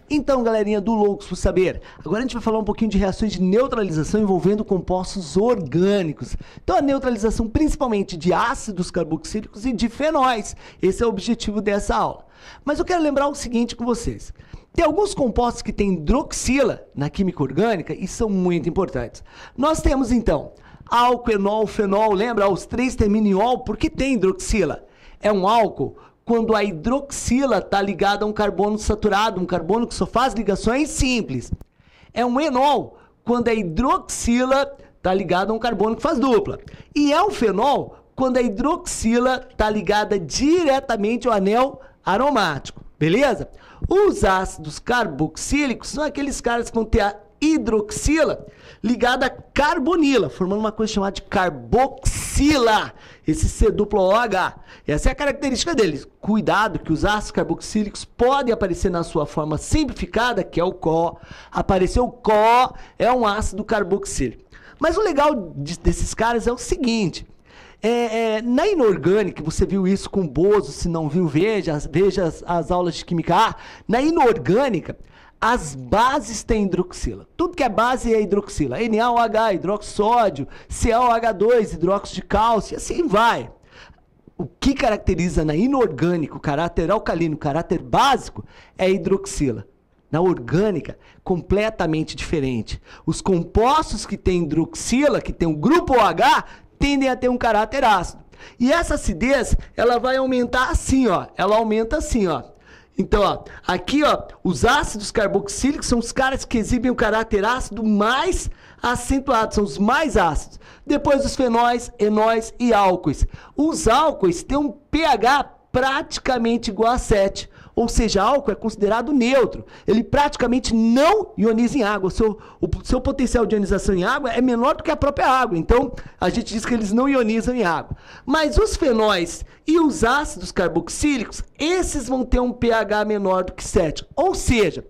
Então, galerinha do Loucos por Saber, agora a gente vai falar um pouquinho de reações de neutralização envolvendo compostos orgânicos. Então, a neutralização principalmente de ácidos carboxílicos e de fenóis. Esse é o objetivo dessa aula. Mas eu quero lembrar o seguinte com vocês. Tem alguns compostos que têm hidroxila na química orgânica e são muito importantes. Nós temos, então, álcool, enol, fenol. Lembra? Os três terminam em ol porque tem hidroxila. É um álcool quando a hidroxila está ligada a um carbono saturado, um carbono que só faz ligações simples. É um enol quando a hidroxila está ligada a um carbono que faz dupla. E é um fenol quando a hidroxila está ligada diretamente ao anel aromático. Beleza? Os ácidos carboxílicos são aqueles caras que vão ter a hidroxila ligada a carbonila, formando uma coisa chamada de carboxila, esse C-OH. Essa é a característica deles. Cuidado que os ácidos carboxílicos podem aparecer na sua forma simplificada, que é o CO. Apareceu o CO, é um ácido carboxílico. Mas o legal desses caras é o seguinte, na inorgânica, você viu isso com o Bozo, se não viu, veja as aulas de Química A. Na inorgânica, as bases têm hidroxila. Tudo que é base é hidroxila. NaOH, hidroxódio, CaOH2, hidróxido de cálcio, e assim vai. O que caracteriza na inorgânica o caráter alcalino, o caráter básico, é a hidroxila. Na orgânica, completamente diferente. Os compostos que têm hidroxila, que tem o grupo OH, tendem a ter um caráter ácido. E essa acidez, ela vai aumentar assim, ó. Ela aumenta assim, ó. Então, ó, aqui, ó, os ácidos carboxílicos são os caras que exibem o caráter ácido mais acentuado, são os mais ácidos. Depois os fenóis, enóis e álcoois. Os álcoois têm um pH praticamente igual a 7. Ou seja, álcool é considerado neutro. Ele praticamente não ioniza em água. O seu potencial de ionização em água é menor do que a própria água. Então, a gente diz que eles não ionizam em água. Mas os fenóis e os ácidos carboxílicos, esses vão ter um pH menor do que 7. Ou seja,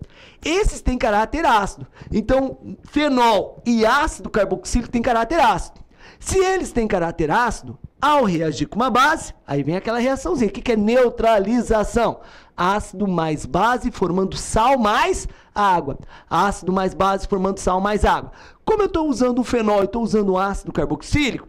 esses têm caráter ácido. Então, fenol e ácido carboxílico têm caráter ácido. Se eles têm caráter ácido, ao reagir com uma base, aí vem aquela reaçãozinha. O que é neutralização? Ácido mais base formando sal mais água. Ácido mais base formando sal mais água. Como eu estou usando o fenol e estou usando o ácido carboxílico,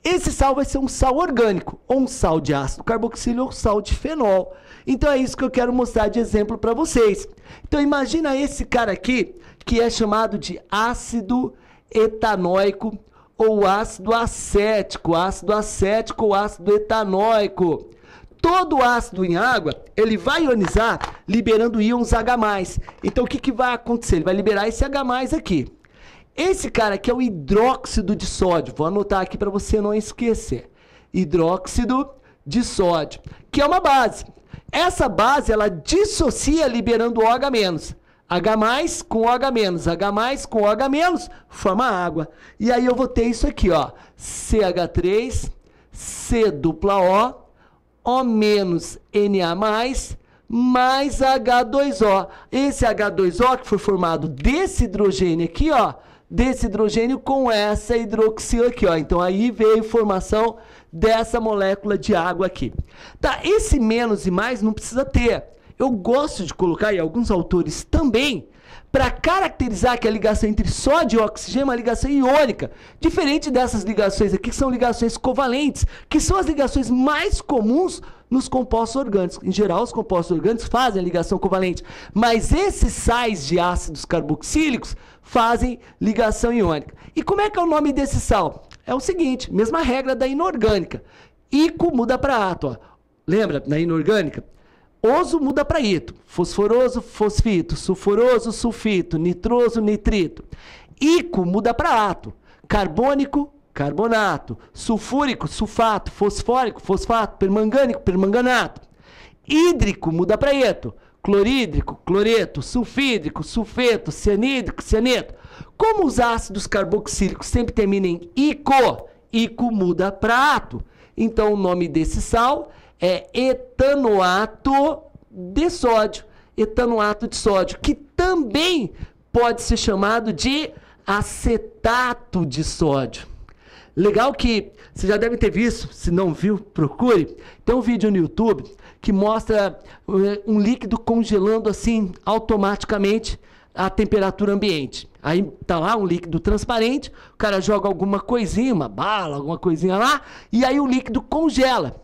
esse sal vai ser um sal orgânico, ou um sal de ácido carboxílico ou sal de fenol. Então é isso que eu quero mostrar de exemplo para vocês. Então imagina esse cara aqui, que é chamado de ácido etanóico, ou ácido acético ou ácido etanóico. Todo ácido em água, ele vai ionizar liberando íons H+. Então, o que vai acontecer? Ele vai liberar esse H+, aqui. Esse cara aqui é o hidróxido de sódio. Vou anotar aqui para você não esquecer. Hidróxido de sódio, que é uma base. Essa base, ela dissocia liberando OH-. H+ com OH-, H+ com OH-, forma água. E aí eu vou ter isso aqui, ó. CH3, COO, O- mais H2O. Esse H2O que foi formado desse hidrogênio aqui, ó, desse hidrogênio com essa hidroxila aqui, ó. Então aí veio a formação dessa molécula de água aqui. Tá, esse menos e mais não precisa ter. Eu gosto de colocar, e alguns autores também, para caracterizar que a ligação entre sódio e oxigênio é uma ligação iônica, diferente dessas ligações aqui, que são ligações covalentes, que são as ligações mais comuns nos compostos orgânicos. Em geral, os compostos orgânicos fazem a ligação covalente, mas esses sais de ácidos carboxílicos fazem ligação iônica. E como é que é o nome desse sal? É o seguinte, mesma regra da inorgânica. Ico muda para ato, ó. Lembra, na inorgânica? Oso muda para ito, fosforoso, fosfito, sulfuroso, sulfito, nitroso, nitrito. Ico muda para ato, carbônico, carbonato, sulfúrico, sulfato, fosfórico, fosfato, permangânico, permanganato. Hídrico muda para eto, clorídrico, cloreto, sulfídrico, sulfeto, cianídrico, cianeto. Como os ácidos carboxílicos sempre terminam em ico muda para ato. Então o nome desse sal é etanoato de sódio. Etanoato de sódio, que também pode ser chamado de acetato de sódio. Legal que você já deve ter visto, se não viu, procure. Tem um vídeo no YouTube que mostra um líquido congelando assim automaticamente a temperatura ambiente. Aí tá lá um líquido transparente, o cara joga alguma coisinha, uma bala, alguma coisinha lá, e aí o líquido congela.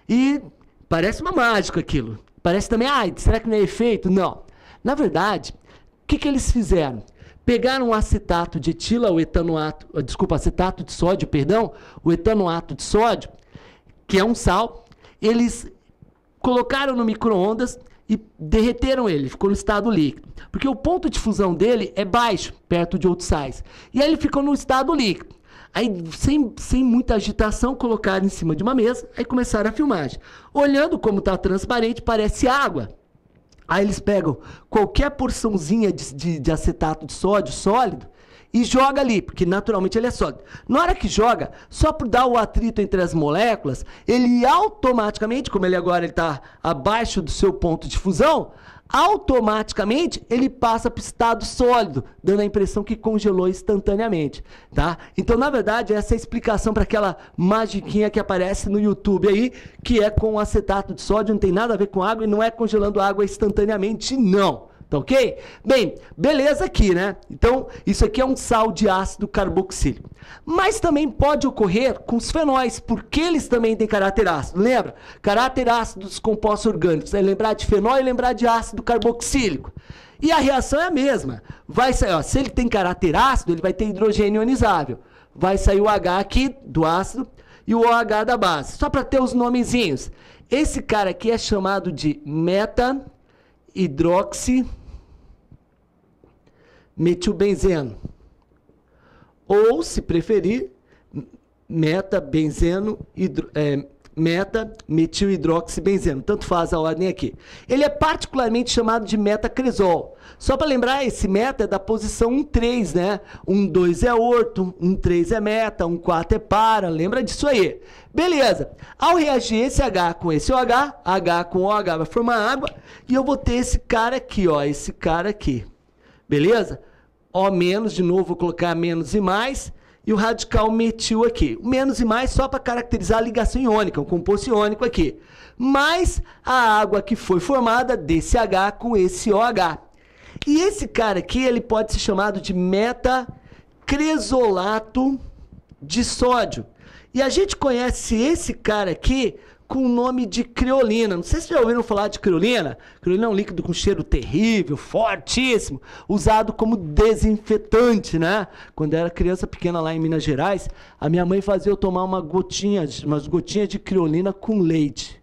E parece uma mágica aquilo. Parece também, será que não é efeito? Não. Na verdade, o que eles fizeram? Pegaram o acetato de etila, acetato de sódio, perdão, o etanoato de sódio, que é um sal, eles colocaram no micro-ondas e derreteram ele, ficou no estado líquido. Porque o ponto de fusão dele é baixo, perto de outros sais. E aí ele ficou no estado líquido. Aí, sem muita agitação, colocaram em cima de uma mesa, aí começaram a filmagem. Olhando como está transparente, parece água. Aí eles pegam qualquer porçãozinha de acetato de sódio sólido e joga ali, porque naturalmente ele é sólido. Na hora que joga, só por dar o atrito entre as moléculas, ele automaticamente, como ele agora está abaixo do seu ponto de fusão, automaticamente ele passa para o estado sólido, dando a impressão que congelou instantaneamente, tá? Então, na verdade, essa é a explicação para aquela magiquinha que aparece no YouTube aí, que é com acetato de sódio, não tem nada a ver com água e não é congelando água instantaneamente, não. Tá ok? Bem, beleza aqui, né? Então, isso aqui é um sal de ácido carboxílico. Mas também pode ocorrer com os fenóis, porque eles também têm caráter ácido. Lembra? Caráter ácido dos compostos orgânicos. É lembrar de fenol e lembrar de ácido carboxílico. E a reação é a mesma. Vai sair, se ele tem caráter ácido, ele vai ter hidrogênio ionizável. Vai sair o H aqui do ácido e o OH da base. Só para ter os nomezinhos. Esse cara aqui é chamado de metilbenzeno, ou, se preferir, meta-metilhidroxibenzeno, tanto faz a ordem aqui. Ele é particularmente chamado de metacresol. Só para lembrar, esse meta é da posição 1,3, né? 1,2 é orto, 1,3 é meta, 1,4 é para, lembra disso aí. Beleza, ao reagir esse H com esse OH, H com OH vai formar água, e eu vou ter esse cara aqui, ó, esse cara aqui. Beleza? O menos, de novo, vou colocar menos e mais, e o radical metil aqui. O menos e mais só para caracterizar a ligação iônica, o composto iônico aqui. Mais a água que foi formada desse H com esse OH. E esse cara aqui, ele pode ser chamado de metacresolato de sódio. E a gente conhece esse cara aqui com o nome de creolina. Não sei se já ouviram falar de creolina. Creolina é um líquido com cheiro terrível, fortíssimo, usado como desinfetante, né? Quando eu era criança pequena lá em Minas Gerais, a minha mãe fazia eu tomar umas gotinhas de creolina com leite.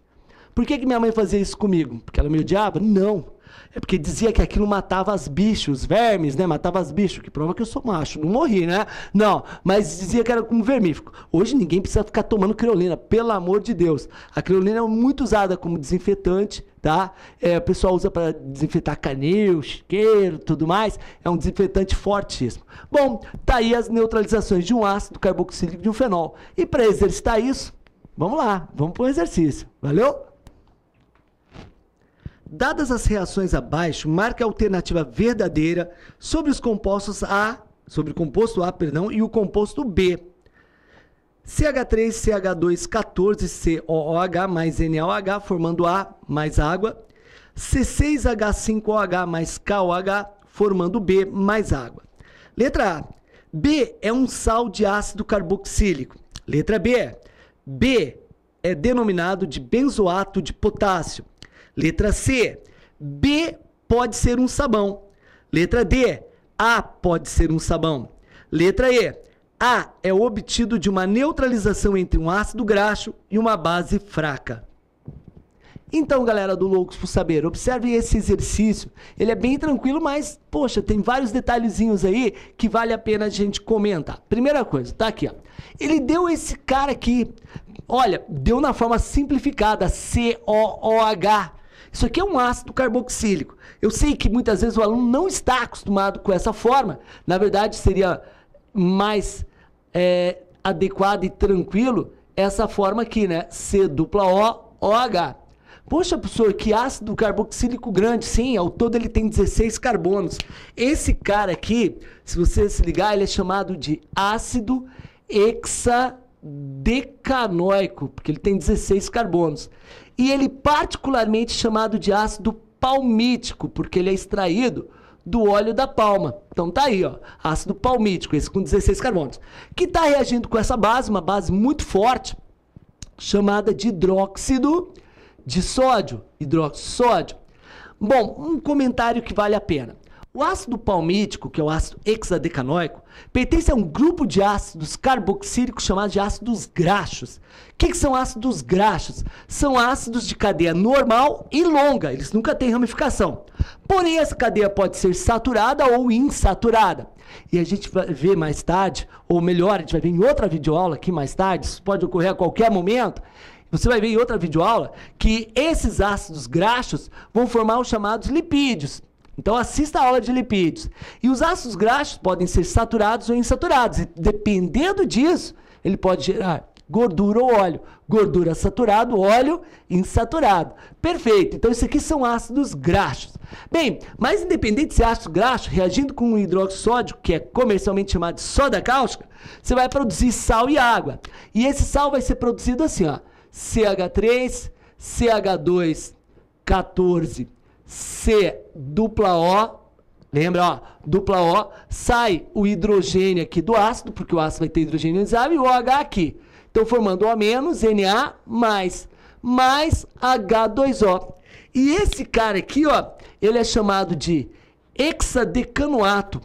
Por que minha mãe fazia isso comigo? Porque ela me odiava? Não. É porque dizia que aquilo matava os bichos, os vermes, né? Matava os bichos, que prova que eu sou macho. Não morri, né? Não, mas dizia que era como vermífugo. Hoje ninguém precisa ficar tomando creolina, pelo amor de Deus. A creolina é muito usada como desinfetante, tá? O pessoal usa para desinfetar canil, chiqueiro, tudo mais. É um desinfetante fortíssimo. Bom, tá aí as neutralizações de um ácido carboxílico e de um fenol. E para exercitar isso, vamos lá, vamos para o exercício. Valeu? Dadas as reações abaixo, marque a alternativa verdadeira sobre os compostos sobre o composto A, e o composto B. CH3, CH2, 14 COOH mais NaOH, formando A mais água. C6H5OH mais KOH, formando B mais água. Letra A. B é um sal de ácido carboxílico. Letra B. B é denominado de benzoato de potássio. Letra C, B pode ser um sabão. Letra D, A pode ser um sabão. Letra E, A é obtido de uma neutralização entre um ácido graxo e uma base fraca. Então, galera do Loucos por Saber, observe esse exercício. Ele é bem tranquilo, mas, poxa, tem vários detalhezinhos aí que vale a pena a gente comentar. Primeira coisa, tá aqui, ó. Ele deu esse cara aqui, olha, deu na forma simplificada, COOH. Isso aqui é um ácido carboxílico. Eu sei que muitas vezes o aluno não está acostumado com essa forma. Na verdade, seria mais adequado e tranquilo essa forma aqui, né? C-O-O-H. Poxa, professor, que ácido carboxílico grande. Sim, ao todo ele tem 16 carbonos. Esse cara aqui, se você se ligar, ele é chamado de ácido hexadecanoico, porque ele tem 16 carbonos. E ele particularmente chamado de ácido palmítico, porque ele é extraído do óleo da palma. Então tá aí, ó, ácido palmítico, esse com 16 carbonos, que está reagindo com essa base, uma base muito forte, chamada de hidróxido de sódio, hidroxissódio. Bom, um comentário que vale a pena. O ácido palmítico, que é o ácido hexadecanoico, pertence a um grupo de ácidos carboxílicos chamados de ácidos graxos. O que são ácidos graxos? São ácidos de cadeia normal e longa, eles nunca têm ramificação. Porém, essa cadeia pode ser saturada ou insaturada. E a gente vai ver mais tarde, ou melhor, a gente vai ver em outra videoaula aqui mais tarde, isso pode ocorrer a qualquer momento. Você vai ver em outra videoaula que esses ácidos graxos vão formar os chamados lipídios. Então assista a aula de lipídios. E os ácidos graxos podem ser saturados ou insaturados. E dependendo disso, ele pode gerar gordura ou óleo. Gordura saturada, óleo insaturado. Perfeito. Então isso aqui são ácidos graxos. Bem, mas independente de ser ácido graxo, reagindo com o hidroxissódio, que é comercialmente chamado de soda cáustica, você vai produzir sal e água. E esse sal vai ser produzido assim, ó. CH3, CH2, 14, C, dupla O, lembra, ó, dupla O, sai o hidrogênio aqui do ácido, porque o ácido vai ter hidrogênio ionizado, e o OH aqui. Então, formando O menos, Na, mais H2O. E esse cara aqui, ó, ele é chamado de hexadecanoato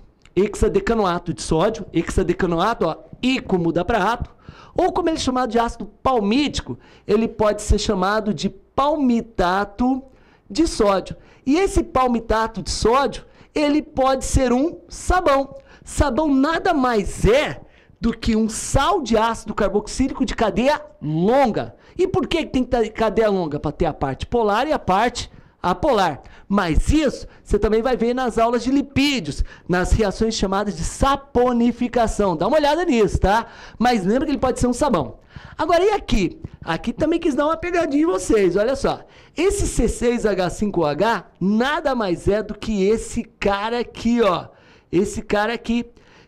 de sódio, hexadecanoato, ó, I como muda para ato, ou como ele é chamado de ácido palmítico, ele pode ser chamado de palmitato de sódio. E esse palmitato de sódio, ele pode ser um sabão. Sabão nada mais é do que um sal de ácido carboxílico de cadeia longa. E por que tem que ter cadeia longa? Para ter a parte polar e a parte apolar. Mas isso você também vai ver nas aulas de lipídios, nas reações chamadas de saponificação. Dá uma olhada nisso, tá? Mas lembra que ele pode ser um sabão. Agora, e aqui? Aqui também quis dar uma pegadinha em vocês, olha só. Esse C6H5OH nada mais é do que esse cara aqui, ó. Esse cara aqui,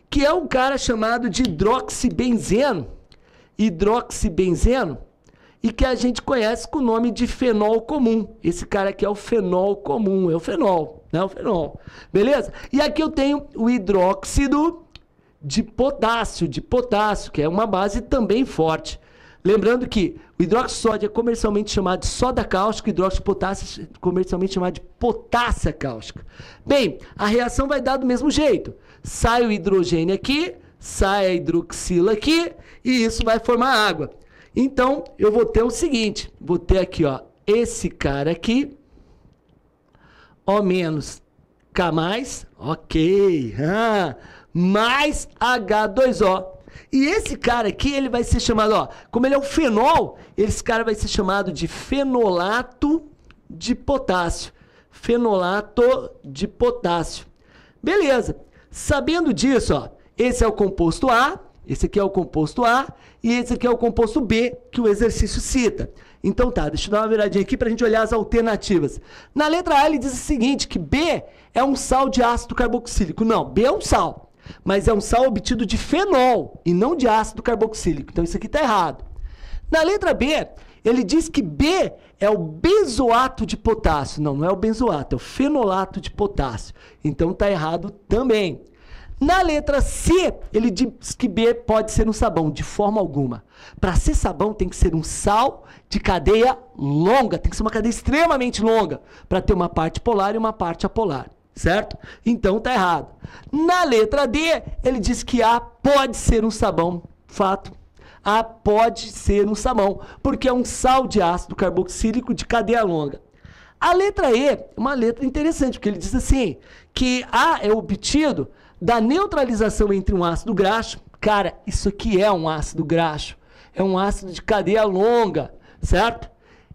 que é um cara chamado de hidroxibenzeno. Hidroxibenzeno. E que a gente conhece com o nome de fenol comum. Esse cara aqui é o fenol comum, é o fenol, né? O fenol. Beleza? E aqui eu tenho o hidróxido de potássio, que é uma base também forte. Lembrando que o hidróxido de sódio é comercialmente chamado de soda cáustica, o hidróxido de potássio é comercialmente chamado de potássia cáustica. Bem, a reação vai dar do mesmo jeito. Sai o hidrogênio aqui, sai a hidroxila aqui, e isso vai formar água. Então, eu vou ter o seguinte, vou ter aqui, ó, esse cara aqui, O menos K mais, ok, mais H2O. E esse cara aqui, ele vai ser chamado, ó, como ele é um fenol, esse cara vai ser chamado de fenolato de potássio. Fenolato de potássio. Beleza. Sabendo disso, ó, esse é o composto A, esse aqui é o composto A, e esse aqui é o composto B, que o exercício cita. Então tá, deixa eu dar uma viradinha aqui para a gente olhar as alternativas. Na letra A ele diz o seguinte, que B é um sal de ácido carboxílico. Não, B é um sal, mas é um sal obtido de fenol e não de ácido carboxílico. Então isso aqui está errado. Na letra B, ele diz que B é o benzoato de potássio. Não, não é o benzoato, é o fenolato de potássio. Então está errado também. Na letra C, ele diz que B pode ser um sabão, de forma alguma. Para ser sabão, tem que ser um sal de cadeia longa, tem que ser uma cadeia extremamente longa, para ter uma parte polar e uma parte apolar, certo? Então, tá errado. Na letra D, ele diz que A pode ser um sabão, fato. A pode ser um sabão, porque é um sal de ácido carboxílico de cadeia longa. A letra E é uma letra interessante, porque ele diz assim, que A é obtido da neutralização entre um ácido graxo. Cara, isso aqui é um ácido graxo. É um ácido de cadeia longa, certo?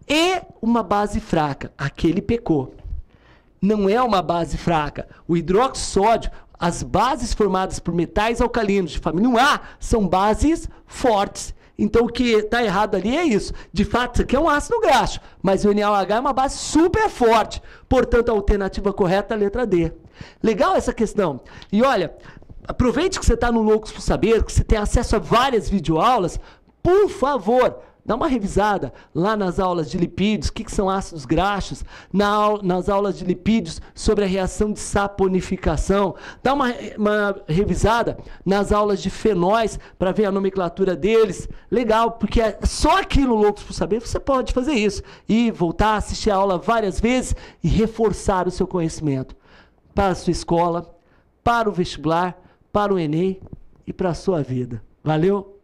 E uma base fraca. Aqui ele pecou. Não é uma base fraca. O hidroxissódio, as bases formadas por metais alcalinos de família 1A são bases fortes. Então, o que está errado ali é isso. De fato, isso aqui é um ácido graxo, mas o NaOH é uma base super forte. Portanto, a alternativa correta é a letra D. Legal essa questão. E olha, aproveite que você está no Loucos por Saber, que você tem acesso a várias videoaulas, por favor, dá uma revisada lá nas aulas de lipídios, o que são ácidos graxos, nas aulas de lipídios sobre a reação de saponificação, dá uma revisada nas aulas de fenóis para ver a nomenclatura deles. Legal, porque é só aqui no Loucos por Saber você pode fazer isso e voltar a assistir a aula várias vezes e reforçar o seu conhecimento para a sua escola, para o vestibular, para o Enem e para a sua vida. Valeu?